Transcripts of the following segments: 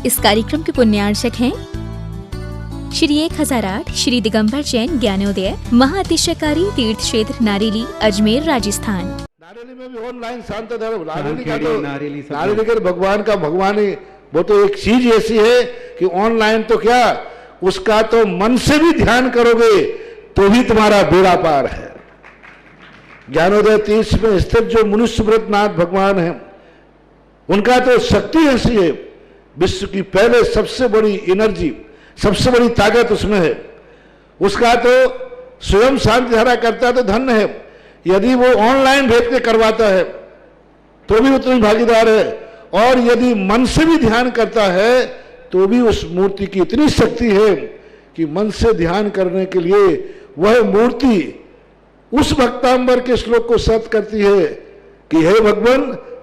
इस कार्यक्रम के पुण्यार्चक हैं श्री 1008 श्री दिगंबर जैन ज्ञानोदय महाअतिशयकारी तीर्थ क्षेत्र नारेली अजमेर राजस्थान। नारेली में भी ऑनलाइन शांत धर्म नारेली का भगवान का भगवान ही वो तो एक चीज ऐसी है कि ऑनलाइन तो क्या उसका तो मन से भी ध्यान करोगे तो भी तुम्हारा बेड़ा पार है। ज्ञानोदय तीर्थ में स्थित जो मुनि सुब्रतनाथ भगवान है उनका तो शक्ति ऐसी है, विश्व की पहले सबसे बड़ी एनर्जी सबसे बड़ी ताकत उसमें है। उसका तो स्वयं शांति धारा करता तो धन्य है, यदि वो ऑनलाइन भेज के करवाता है तो भी उतनी भागीदार है, और यदि मन से भी ध्यान करता है तो भी उस मूर्ति की इतनी शक्ति है कि मन से ध्यान करने के लिए वह मूर्ति उस भक्तांबर के श्लोक को सत्य करती है कि हे भगवान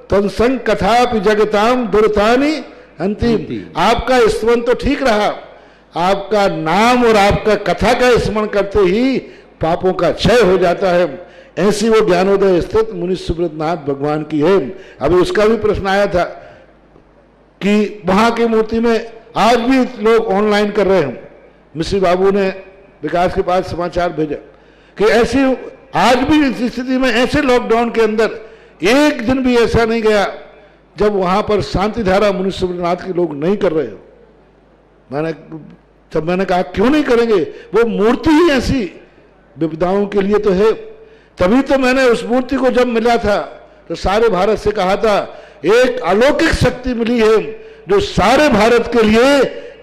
तत्संग कथापि जगताम दुर्तानि अंतिम। आपका स्मरण तो ठीक रहा, आपका नाम और आपका कथा का स्मरण करते ही पापों का क्षय हो जाता है। ऐसी वो ज्ञानोदय स्थित मुनि सुब्रतनाथ भगवान की है। अभी उसका भी प्रश्न आया था कि वहां की मूर्ति में आज भी लोग ऑनलाइन कर रहे हैं। मिश्री बाबू ने विकास के पास समाचार भेजा कि ऐसी आज भी इस स्थिति में ऐसे लॉकडाउन के अंदर एक दिन भी ऐसा नहीं गया जब वहां पर शांति धारा मुनि सुब्रतनाथ के लोग नहीं कर रहे हो। मैंने कहा क्यों नहीं करेंगे, वो मूर्ति ही ऐसी विपदाओं के लिए तो है। तभी तो मैंने उस मूर्ति को जब मिला था तो सारे भारत से कहा था एक अलौकिक शक्ति मिली है जो सारे भारत के लिए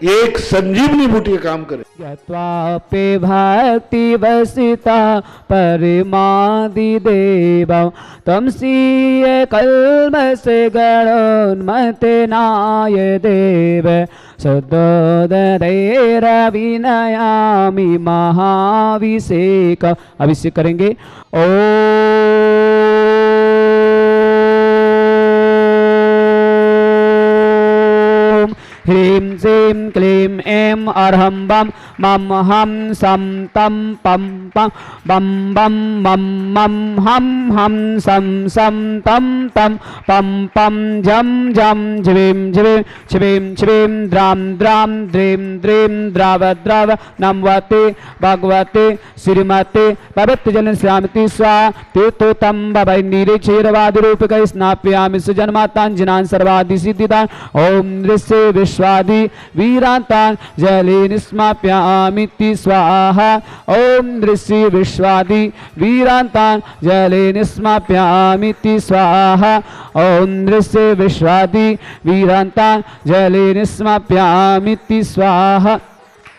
एक संजीवनी बूटी का काम करे। यत्वापि भक्ति वसिता परमादि देव तम सीय कल्मष गणोन्मते नाय देव सदोदरविनयामि महाभिषेक। अभिषेक करेंगे। ह्रीं श्रीं क्लीं ऐं अर्हं बम मम हम सम तम पम पम बम बम मम मम हम सम सम तम तम पम पम झम झम झ्रीं झ्रीं छ्रीं छ्रीं द्रां द्रां द्रीं द्रीं द्राव द्राव नमवते भगवते श्रीमते पवित्र जन श्यामति स्वा तीर्थोत्तम भवै नीरे क्षीरवादि रूपक स्नाप्यामि सुजन्मातांजनान् सर्वादि सिद्धिदान् ओम नृस्य विश्वादि वीरांतान् जले निस्माप्यामिति स्वाहा। ओम नृस्य विश्वादि वीरांतान् जले निस्माप्यामिति स्वाहा। ओम नृस्य विश्वादि वीरांतान् जले निस्माप्यामिति स्वाहा।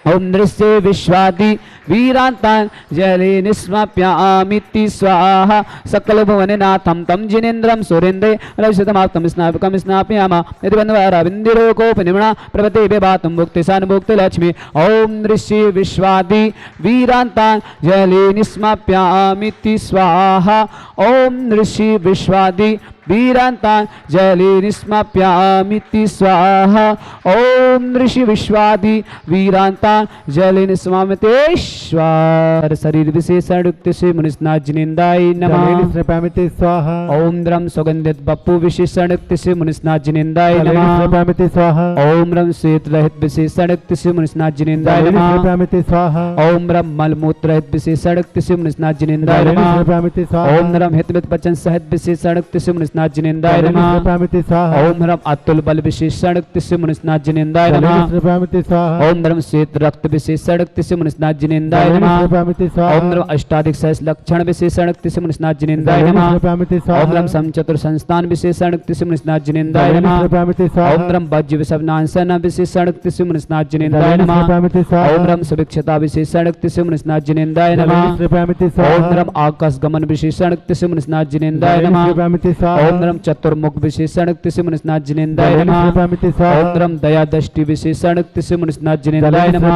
ओम नृस्य विश्वादि वीरांतान् जले निस्माप्यामिति स्वाहा। सकल भुवननाथं तं जिनेन्द्रं सुरेन्द्रे रविशतमाप्तं स्नापकं स्नापयामा यदि बन्धुवारविन्दिरोकोपनिमणा प्रभते विभातं मुक्तिसानुभुक्तिलक्ष्मी। ओम नृस्य विश्वादि वीरांतान् जले निस्माप्यामिति स्वाहा। ओम नृस्य विश्वादि वीरांतान् जले निस्माप्यामिति स्वाहा। ओम नृषि विश्वादि वीरांतान् जले निस्माप्यामिति स्वाहा। शरीर विशेषण युक्त से मुनिस्नाथ जिनेन्द्राय नमः स्वाहा। ओम द्रम सुगंधित बप्पु विशेषण युक्त से मुनिस्नाथ जिनेन्द्राय नमः स्वाहा। ओम रम श्वेत रहित विशेषण युक्त से मुनिस्नाथ जिनेन्द्राय नमः स्वाहा। ओम रम मलमूत्र रहित विशेषण युक्त से मुनिस्नाथ जिनेन्द्राय नमः। ओम रम हितमित पचन सहित विशेषण युक्त से मुनिस्नाथ जिनेन्द्राय नमः। ओम रम अतुल बल विशेषण युक्त से मुनिस्नाथ जिनेन्द्राय नमः। ओम रम श्वेत रक्त विशेषण युक्त से मुनिस्नाथ जिनेन्द्राय नमः। ओम रम अष्टाधिक सहस्र लक्षण विशेषण युक्त से मुनिस्नाथ जिनेन्द्राय नमः। ओम रम समचतुर संस्थान विशेषण युक्त से मुनिस्नाथ जिनेन्द्राय नमः। ओम रम वज्र विषवनांसन विशेषण युक्त से मुनिस्नाथ जिनेन्द्राय नमः। ओम रम सुभिक्षता विशेषण युक्त से मुनिस्नाथ जिनेन्द्राय नमः। ओम रम आकाश गमन विशेषण युक्त से मुनिस्नाथ जिनेन्द्राय नमः। ओम रम चतुर्मुख विशेषण युक्त से मुनिस्नाथ जिनेन्द्राय नमः। ओम रम दया दृष्टि विशेषण युक्त से मुनिस्नाथ जिनेन्द्राय नमः।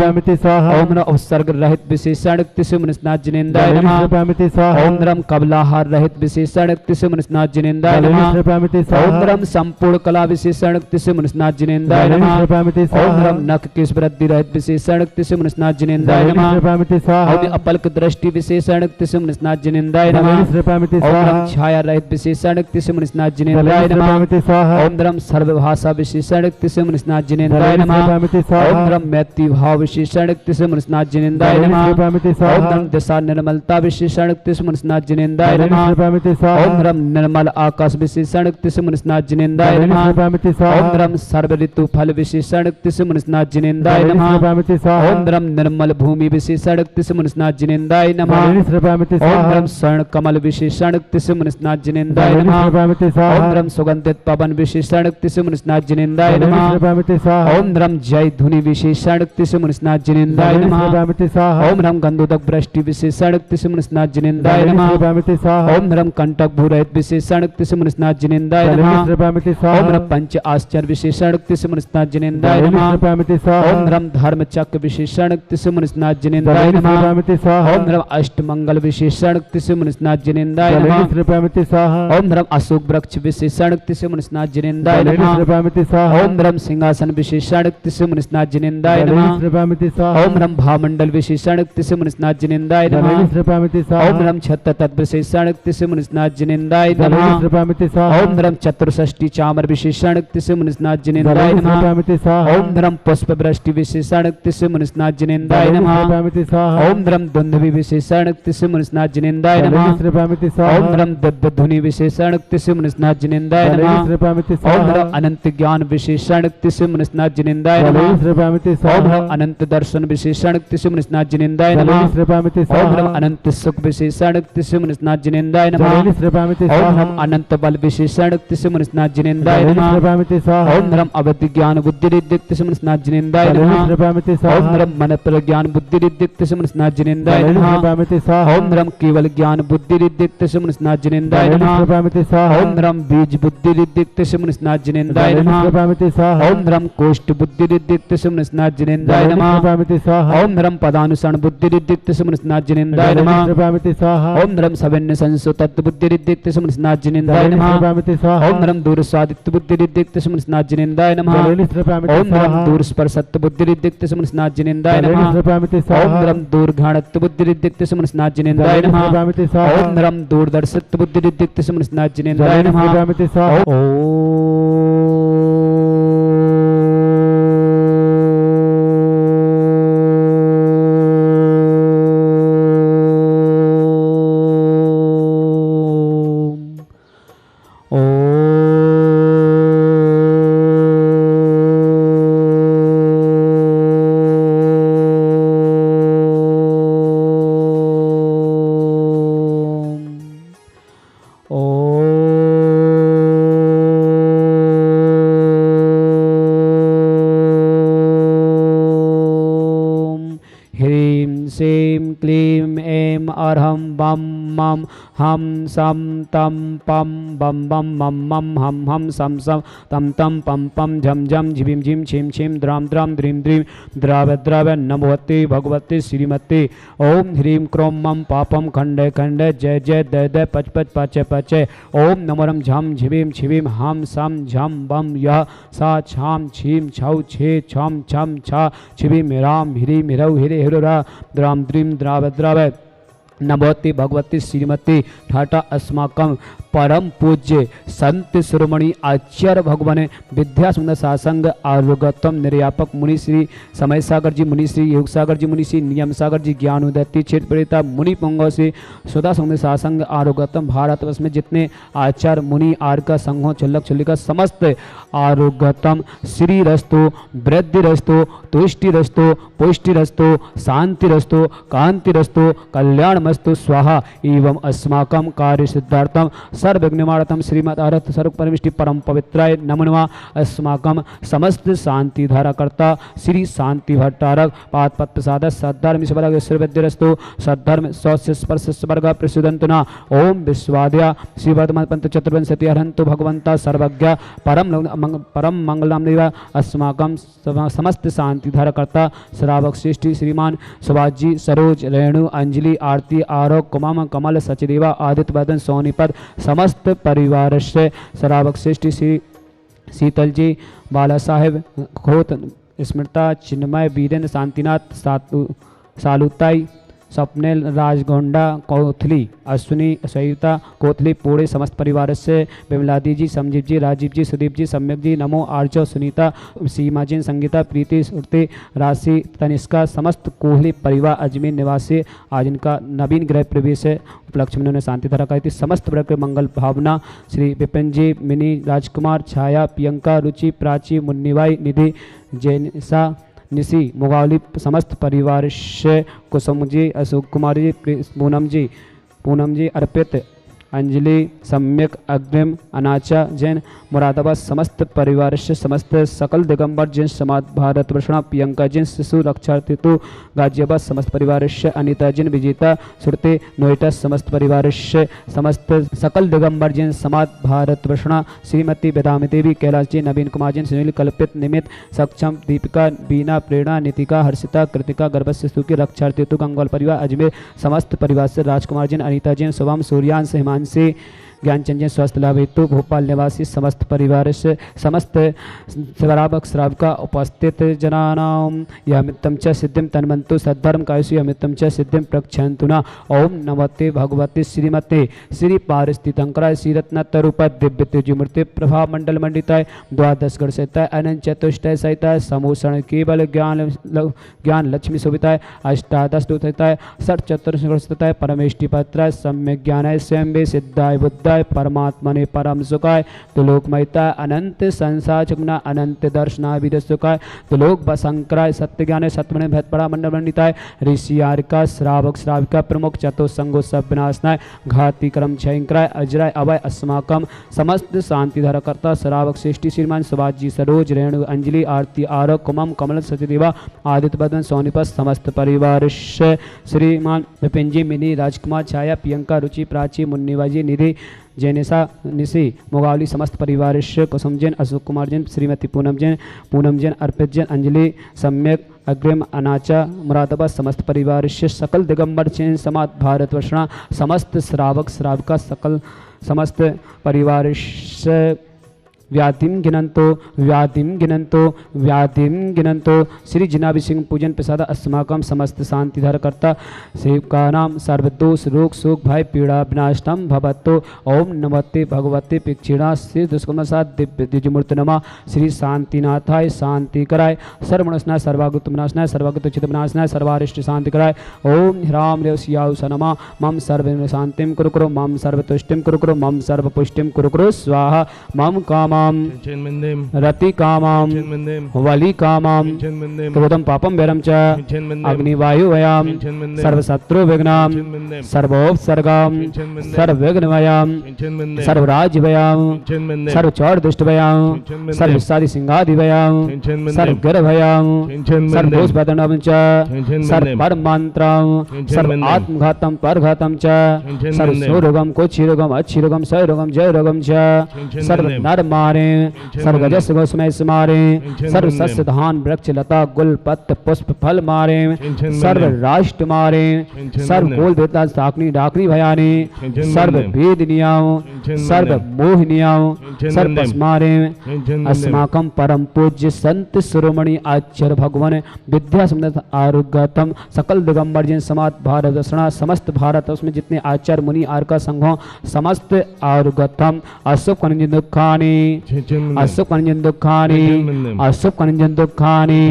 ओम रम उपसर्ग रहित विशेषण युक्त से मुनिस्नाथ जिनेन्द्राय नमः। ओम रम कबलाहार रहित विशेषण युक्त से मुनिस्नाथ जिनेन्द्राय नमः। ओम रम संपूर्ण कला विशेषण युक्त से मुनिस्नाथ जिनेन्द्राय नमः। ओम रम नख केश वृद्धि रहित विशेषण युक्त से मुनिस्नाथ जिनेन्द्राय नमः। ओम अपल्क दृष्टि विशेषण युक्त से मुनिस्नाथ जिनेन्द्राय नमः। ओम रम छाया रहित विशेषण युक्त से मुनिस्नाथ जिनेन्द्राय नमः। ओम द्रम सर्वभाषा विशेषण तिसे मुनिस्नाथ जिनेन्द्राय नमः। ओम द्रम मैत्री भाव विशेषण तिसे मुनिस्नाथ जिनेन्द्राय नमः। ओम द्रम दिशा निर्मलता विशेषण तिसे मुनिस्नाथ जिनेन्द्राय नमः। ओम द्रम निर्मल आकाश विशेषण तिसे मुनिस्नाथ जिनेन्द्राय नमः। ओम द्रम सर्व ऋतु फल विशेषण तिसे मुनिस्नाथ जिनेन्द्राय नमः। ओम द्रम निर्मल भूमि विशेषण तिसे मुनिस्नाथ जिनेन्द्राय नमः। ओम द्रम स्वर्ण कमल विशेषण तिसे मुनिस्नाथ जिनेन्द्राय नमः। ओम द्रम सुगंधित पवन विशेषण तिसे मुनिस्नाथ जिनेन्द्राय नमः। ओम द्रम जय धुनि विशेषण तिसे मुनिस्नाथ जिनेन्द्राय नमः। ओम द्रम गंधोदक वृष्टि विशेषण तिसे मुनिस्नाथ जिनेन्द्राय नमः। ओम द्रम कंटक भूरहित विशेषण तिसे मुनिस्नाथ जिनेन्द्राय नमः। ओम द्रम पंच आश्चर्य विशेषण तिसे मुनिस्नाथ जिनेन्द्राय नमः। ओम द्रम धर्म चक्र विशेषण तिसे मुनिस्नाथ जिनेन्द्राय नमः। ओम द्रम अष्ट मंगल विशेषण तिसे मुनिस्नाथ जिनेन्द्राय नमः। ओम द्रम अशोक वृक्ष विशेषण तिसे मुनिस्नाथ जिनेन्द्राय नमः। ओम द्रम सिंहासन विशेषण तिसे मुनिस्नाथ जिनेन्द्राय नमः। ओम द्रम भामंडल विशेषण तिसे मुनिस्नाथ जिनेन्द्राय नमः। ओम द्रम छत्र तत्व विशेषण तिसे मुनिस्नाथ जिनेन्द्राय नमः। ओम द्रम चतुर्षष्टि चामर विशेषण तिसे मुनिस्नाथ जिनेन्द्राय नमः। ओम द्रम पुष्प वृष्टि विशेषण तिसे मुनिस्नाथ जिनेन्द्राय नमः। ओम द्रम दुंदुभि विशेषण तिसे मुनिस्नाथ जिनेन्द्राय नमः। ओम द्रम दिव्य धुनि विशेषण तिसे मुनिस्नाथ जिनेन्द्राय नमः। ओम द्रम अनंत ज्ञान विशेषण तिसे मुनिस्नाथ जिनेन्द्राय नमः। ओम द्रम अनंत दर्शन विशेषण तिसे मुनिस्नाथ जिनेन्द्राय नमः। ओम द्रम अनंत सुख विशेषण तिसे मुनिस्नाथ जिनेन्द्राय नमः। ओम द्रम अनंत बल विशेषण तिसे मुनिस्नाथ जिनेन्द्राय नमः। ओम द्रम अवधि ज्ञान बुद्धि रिद्धि तिसे मुनिस्नाथ जिनेन्द्राय नमः। ओम द्रम मन प्रज्ञान बुद्धि रिद्धि तिसे मुनिस्नाथ जिनेन्द्राय नमः। ओम द्रम केवल ज्ञान बुद्धि रिद्धि तिसे मुनिस्नाथ जिनेन्द्राय नमः। ओम द्रम बीज बुद्धि रिद्धि तिसे मुनिस्नाथ जिनेन्द्राय नमः। ओम द्रम कोष्ठ बुद्धि रिद्धि तिसे मुनिस्नाथ जिनेन्द्राय नमः। ओम द्रम पदानुसरण बुद्धि रिद्धि तिसे मुनिस्नाथ जिनेन्द्राय नमः। ओम द्रम सविन्य संसो तत्व बुद्धि रिद्धि तिसे मुनिस्नाथ जिनेन्द्राय नमः। ओम द्रम दूर स्वादित्य बुद्धि रिद्धि तिसे मुनिस्नाथ जिनेन्द्राय नमः। ओम द्रम दूर स्पर्शत्व बुद्धि रिद्धि तिसे मुनिस्नाथ जिनेन्द्राय नमः। ओम द्रम दूर घाणत्व बुद्धि रिद्धि तिसे मुनिस्नाथ जिनेन्द्राय नमः। ओम द्रम दूरदर्शित्व बुद्धि रिद्धि तिसे मुनिस्नाथ जिनेन्द्राय नमः। क्लीम ऐम अर्हम बम मम हम सम तम पम बम बम मम मम हम सम सम तम तम पम पम झम झम झिम झिम छिम छिम द्राम द्राम द्रीम द्रीम द्राव द्राव नमोते भगवते श्रीमते ओम ह्रीम क्रोम मम पापम खंडे खंडे जय जय दय दय पच पच पचे पचे ओम नमरम झम झिवीम छिवीम हम सम झम बम यह सा छाम छीम छौ छे छम छम छा छिवीम राम हिरी मिरौ हिरे हिरोरा द्राम द्रीम द्राव द्राव नमोते भगवती श्रीमती ठाटा अस्माकं परम पूज्य संत शिरोमणि आचार्य भगवान विद्या सुंदर सासंग आरोगतम निर्यापक मुनि श्री समय सागर जी मुनि श्री योग सागर जी मुनि श्री नियम सागर जी ज्ञानोदत्ती क्षेत्र प्रेता मुनि पंगो से सदा सुंदर सासंग आरोगतम भारतवर्ष में जितने आचार्य मुनि आर्का संघों छल्लक छल्लिका समस्त आरोगतम श्री रस्तो वृद्धि रस्तो तुष्टि रस्तो पुष्टि रस्तो शांति रस्तो कांति रस्तो कल्याण मस्तु स्वाहा एवं अस्माकं कार्य सिद्धार्थम सर्वज्ञमाणतम श्रीमद अरहत सर्व परमिष्टि परम पवित्राय नमो नमः। अस्माकं समस्त शांति धाराकर्ता श्री शांति भट्टारक पाद पद प्रसाद सद्धर्म स्वर्ग सर्वद्रस्तो सद्धर्म स्वस्य स्पर्श स्वर्ग प्रसुदन्तु न ओम विश्वाद्या श्रीवर्धमान पंत चतुर्विंशति अरहंतो भगवंता सर्वज्ञ परम मंगलम देव अस्माकं समस्त शांति धाराकर्ता श्रावक श्रेष्ठी श्रीमान सुभाष जी सरोज रेणु अंजलि आरती आरोग कुमाम कमल सचदेवा आदित्य वर्धन सोनीपद समस्त परिवार से श्रावक श्रेष्ठी श्री शीतल जी बाला साहेब खोत स्मृता चिन्मय वीरेंद्र शांतिनाथ सालुताई स्वप्निल राजगोंडा कोथली अश्विनी सयुता कोथली पूरे समस्त परिवार से विमलादी जी संजीव जी राजीव जी सुदीप जी सम्यक जी नमो आर्चो सुनीता सीमा जी संगीता प्रीति सुरती राशि तनिष्का समस्त कोहली परिवार अजमेर निवासी आज इनका नवीन गृह प्रवेश है उपलक्ष्य में उन्होंने शांति धारा कही थी। समस्त वर्ग के मंगल भावना श्री विपिन जी मिनी राजकुमार छाया प्रियंका रुचि प्राची मुन्नीबाई निधि जैनसा निशी मुगावली समस्त परिवार से कुसुम जी अशोक कुमार जी पूनम जी अर्पित अंजलि सम्यक अग्रिम अनाचा जैन मुरादाबाद समस्त परिवार से समस्त सकल दिगंबर जैन समाज भारत वर्षणा प्रियंका जैन शिशु रक्षा तितु गाजियाबाद समस्त परिवार से अनिता जैन विजेता सुरते नोएडा समस्त परिवार से समस्त सकल दिगंबर जैन समाज भारत वर्षणा श्रीमती बेदामी देवी कैलाश जी नवीन कुमार जैन सुनील कल्पित निमित सक्षम दीपिका बीना प्रेरणा नितिका हर्षिता कृतिका गर्भ शिशु की रक्षा तितु गंगवाल परिवार अजमेर समस्त परिवार से राजकुमार जैन अनिता जैन शुभम सूर्यांश हिमांश से ज्ञानचंद जैन स्वस्थ लाभ हेतु भोपाल निवासी समस्त परिवार से समस्त श्रावक श्राविका उपस्थित जनानाम यमित्तम च सिद्धिम तन्मन्तु सद्धर्म कायसु यमित्तम च सिद्धिम प्रक्षन्तुना ओम नमस्ते भगवते श्रीमते श्री पारिस्थितंकराय श्रीरत्नतरूप दिव्य तेजमूर्ति प्रभा मंडल मंडिताय द्वादश गण सहिताय अनंत चतुष्टय सहिताय समूषण केवल ज्ञान लक्ष्मी शोभिताय अष्टादश दूताय षट चतुर्थ परमेष्टि पत्राय सम्यक ज्ञानाय स्वयं सिद्धाय बुद्धाय परमात्मने परम सुखाय त्रिलोकमयताय अनंत संसार चुगना अनंत दर्शनाविद सुखाय त्रिलोक बसंकराय सत्य ज्ञान सत्मने भेद परा मंडल मंडिताय ऋषि आरिका श्रावक श्राविका प्रमुख चतुसंगो सब विनाशनाय घाती क्रम क्षयंकराय अजराय अभय अस्माकम समस्त शांति धरकर्ता श्रावक श्रेष्ठी श्रीमान सुभाष जी सरोज रेणु अंजलि आरती आरोग कुमम कमल सचदेवा आदित्य बदन सोनीपत समस्त परिवार श्रीमान विपिन जी मिनी राजकुमार छाया प्रियंका रुचि प्राची मुन्नीबाजी निधि जैनेसा निशी मुगावली समस्त परिवार कुसुम जैन अशोक कुमार जैन श्रीमती पूनम जैन अर्पित जैन अंजलि सम्यक अग्रिम अनाचा मुरादाबाद समस्त परिवार सकल दिगंबर जैन समाज भारत वर्षणा समस्त श्रावक श्राविका सकल समस्त परिवार व्याधिम गिनंतो श्री जिनाभि सिंह पूजन प्रसाद अस्माकम समस्त शांतिधर कर्ता सेवकानाम सर्वदोष रोग शोक भय पीड़ा विनाशनम भवतो ओम नमस्ते भगवते पिक्षिणा श्री दुष्कर्मसाद दिव्य द्विजमूर्ति नमा श्री शांतिनाथाय शांति कराय सर्वमनस्नाय सर्वागुत विनाशनाय सर्वागुत चित विनाशनाय सर्वारिष्ट शांति कराय ओम राम रेव सियाउ सनमा मम सर्व शांतिम कुरु मम सर्वतुष्टिम कुरु मम सर्वपुष्टिम कुरु स्वाहा मम कामा रति कामाम वली कामाम क्रोधम पापम वैरम च अग्निवायु वयाम सर्वशत्रु विघ्नाम सर्वोपसर्गाम सर्वविघ्न वयाम सर्वराज वयाम सर्वचौर दुष्ट वयाम सर्वसादि सिंहादि वयाम सर्वगर वयाम सर्वदोष बदनम च सर्वपरमंत्रम सर्व आत्मघातम परघातम च सर्वरोगम कोचिरोगम अच्छिरोगम सरोगम जय रोगम च सर्व नर मारे सर्वगजस गोस्मय मारे सर्व सस्य धान वृक्ष लता गुल पत्र पुष्प फल मारे सर्व राष्ट्र मारे सर्व कोल बेता साकनी डाकनी भयानी सर्व वेद नियाओ सर्व मोह नियाओ सर्व मारे अस्माकम परम पूज्य संत शिरोमणि आचार्य भगवान विद्या समृद्ध आरोग्यतम सकल दिगंबर जैन समाज भारत दर्शना समस्त भारत उसमें जितने आचार्य मुनि आर्का संघों समस्त आरोग्यतम अशुभ कनिंजन दुखानी अशुभ कनिंजन दुखानी अशुभ कनिंजन दुखानी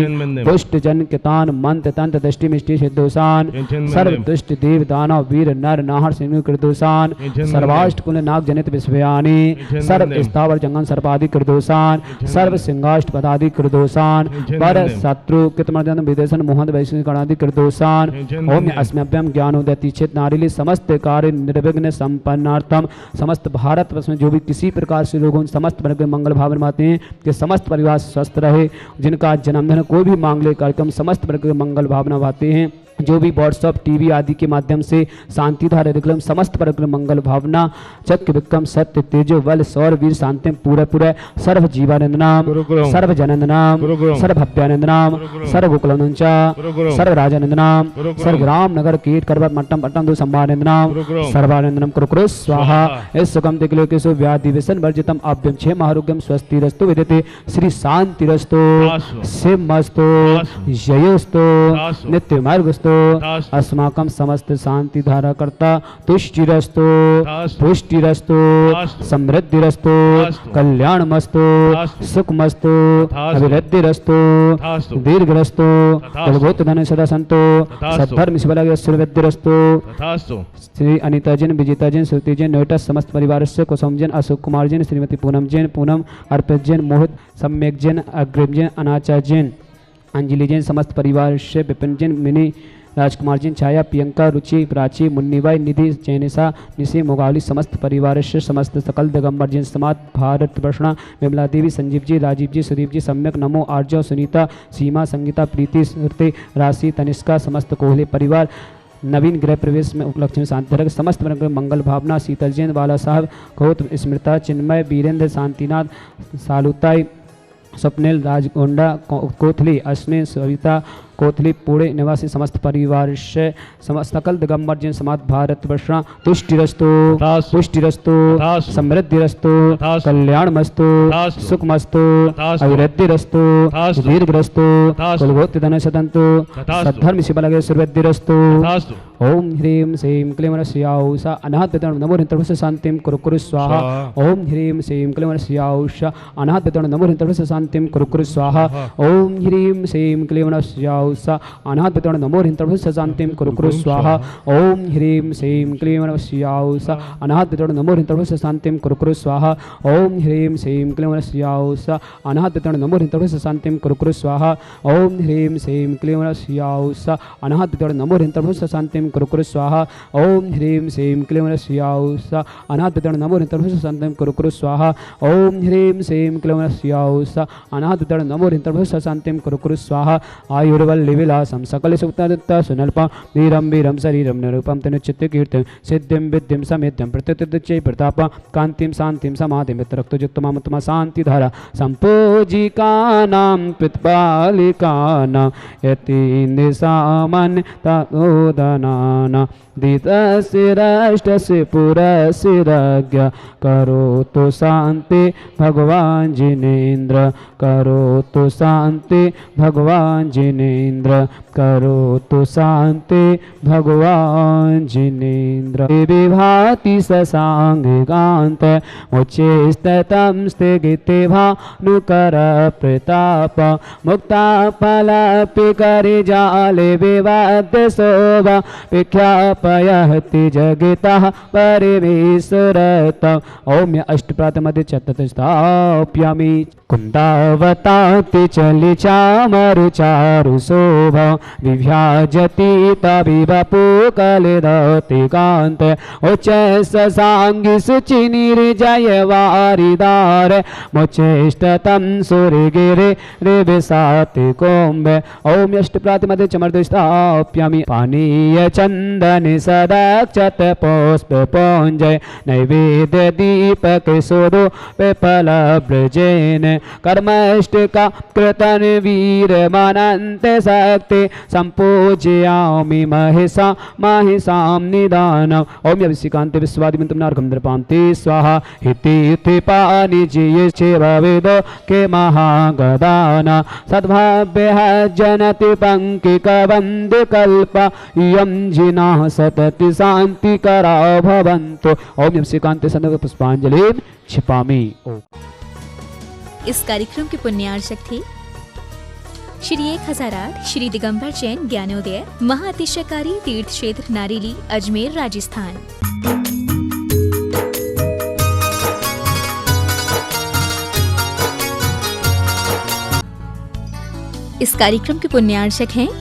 दुष्ट जन कितान मंत्र तंत्र दृष्टि मिष्टि सिद्धोसान सर्व दुष्ट देव दानव वीर नर नाहर सिंह कृदोसान सर्वाष्ट कुल नाग जनित विश्वयानी सर्व स्थावर जंगम सर्पादि कृदोसान सर्व सिंहाष्ट पदादि कृदोसान पर शत्रु कृतमर्दन विदेशन मोहन वैष्णव गणादि कृदोसान ओम अस्म्यभ्यम ज्ञानोदय चित नारिली समस्त कार्य निर्विघ्न संपन्नार्थम समस्त भारत में जो भी किसी प्रकार से लोगों समस्त वर्ग मंगल भावन माते हैं कि समस्त परिवार स्वस्थ रहे जिनका जन्मदिन कोई भी मांगलिक कार्यक्रम समस्त वर्ग मंगल भावना भाते हैं जो भी व्हाट्सअप टीवी आदि के माध्यम से शांतिधार विक्रम समस्त पर मंगल भावना चक्र विक्रम सत्य तेजो बल सौर वीर शांति पूरे सर्व जीवानंद नाम सर्व जनंद नाम सर्व भव्यानंद नाम सर्व गोकुलानंद सर्व राजानंद नाम सर्व राम नगर कीट करवत मट्टम पट्टम दो संभानंद नाम सर्वानंदनम कुरु स्वाहा इस सुगम दिक्लोकेशु व्याधि व्यसन वर्जितम अभ्यम क्षेम आरोग्यम स्वस्तिरस्तु विदिते श्री शांतिरस्तु सिमस्तु जयोस्तु नित्य मार्गस्तु तथास्तु अस्माकं समस्त शांति धारा करता तुष्टिरस्तु पुष्टिरस्तु समृद्धिरस्तु कल्याणमस्तु सुखमस्तु अभिवृद्धिरस्तु दीर्घरस्तु बलभूत धन सदा संतो सद्धर्म शिवलाग सुरवृद्धिरस्तु श्री अनिता जैन, विजेता जैन, श्रुति जैन, नोएटा समस्त परिवार से कुसुम जैन, अशोक कुमार जैन, श्रीमती पूनम जैन, पूनम अर्पित जैन, मोहित सम्यक जैन, अग्रिम जैन, अनाचा जैन, अंजलि जैन, समस्त परिवार से विपिन जैन, मिनी राजकुमार जैन, छाया, प्रियंका, रुचि, प्राची, मुन्नीबाई, निधि, चैनिसा, निशी, मोगावली, समस्त परिवार से समस्त सकल दिगंबर जैन समाज भारत वर्षणा, विमला देवी, संजीव जी, राजीव जी, सुदीप जी, सम्यक, नमो, आर्जव, सुनीता, सीमा, संगीता, प्रीति, स्मृति, राशि, तनिष्का, समस्त कोहले परिवार, नवीन गृह प्रवेश में उपलक्ष्मी शांतिरक, समस्त वर्ग मंगल भावना, शीतल जैन, बाला साहब, गौतम, स्मृता, चिन्मय, वीरेंद्र, शांतिनाथ, सालुताई, स्वप्निल, राजगोंडा, कोथली, अश्विन, सविता, कोथली, पुणे निवासी समस्त परिवार से समस्त सकल दिगंबर जैन समाज भारत वर्षा तुष्टिरस्तु पुष्टिरस्तु समृद्धिरस्तु कल्याणमस्तु सुखमस्तु अभिवृद्धिरस्तु दीर्घरस्तु कुलभूत धन सदंतु सद्धर्म शिवलगे सुरवृद्धिरस्तु ओम ह्रीं श्रीं क्लीं रस्याउषा अनाहत नमो हृतर्भस्य शांतिं कुरु कुरु स्वाहा ओम ह्रीं श्रीं क्लीं रस्याउषा अनाहत नमो हृतर्भस्य शांतिं कुरु कुरु स्वाहा ओम ह्रीं श्रीं क्लीं रस्याउषा अनाहत नमो हृतर्भस्य शांतिं कुरु कुरु स्वाहा ओम ह्रीं श्रीं क्लीं रस्याउषा अनाहत नमो हृतर्भस्य शांतिं कुरु कुरु स्वाहा ओम ह्रीं श्रीं क्लीं रस्याउषा अनाहत नमो हृतर्भस्य शांतिं कुरु कुरु स्वाहा ओम ह्रीं श्रीं क्लीं रस्याउषा अनाहत नमो हृतर्भस्य शांतिं कुरु कुरु स्वाहा ओम ह्रीं श्रीं क्लीं रस्याउषा अनाहत नमो हृतर्भस्य शांतिं कुरु कुरु स्वाहा ओम ह्रीं श्रीं क्लीं रस्याउषा अनाहत नमो हृतर्भस्य शांतिं कुरु कुरु स्वाहा आयुर्वल्लि विलासं सकल सुक्तादित्ता सुनल्पं वीरं वीरं शरीरं निरूपं तनुचित्त कीर्तिं सिद्धिं विद्धिं समेत्यं प्रत्यतिच्चै प्रतापं कान्तिं शान्तिं समाधिं वितरक्तयुक्तमात्मा शान्तिधारा सम्पूजिकानां पित्पालिकानां यतीन्द्रसामान्य तदोदनानां दितशिरष्टस्य पुरशिरज्ञ करोतु शान्ति भगवान् जिनेन्द्र करोतु शान्ति भगवान् जिनेन्द्र करोतु शान्ति भगवान् जिनेन्द्र विभाति ससाङ्गिकान्त मुच्चेस्ततं स्थिगिते भानुकर प्रताप मुक्ताफलपि करिजाले विवाद्य शोभा विख्यापयति जगितः परिवेशरतम् औम्य अष्टप्रातमध्ये चतुर्थस्थाप्यामि कुन्दावताति चलि चामरुचारु शोभा विभ्याजति तविवपुकलिदति कान्त उच्च ससाङ्गि शुचि निर्जय वारिदार मुच्चेष्टतं सुरगिरि रिविशाति कोम्बे औम्य अष्टप्रातमध्ये चमर्दस्थाप्यामि पानीय चंदन सदाक्षत पुष्प पुंजय नैवेद्य दीपक सुदो विफल ब्रजेन कर्मष्टका कृतन वीर मनंत शक्ति संपूजयामि महिषा महिषां निदानम् ओम अभिषेकान्ते विश्वादिमितं नार्घं द्रपान्ते स्वाहा हिति हिति पानि जियेच्छेवविदो के महागदाना सद्भाव्यः जनति पंकिकवन्दिकल्प यं जिनाः सतति शान्तिकरा भवन्तु ओम अभिषेकान्ते सन्दर्भ पुष्पांजलि क्षिपामि। इस कार्यक्रम के पुण्यार्चक थे श्री 1008 श्री दिगंबर जैन ज्ञानोदय महाअतिशयकारी तीर्थ क्षेत्र नारेली अजमेर राजस्थान। इस कार्यक्रम के पुण्यार्चक हैं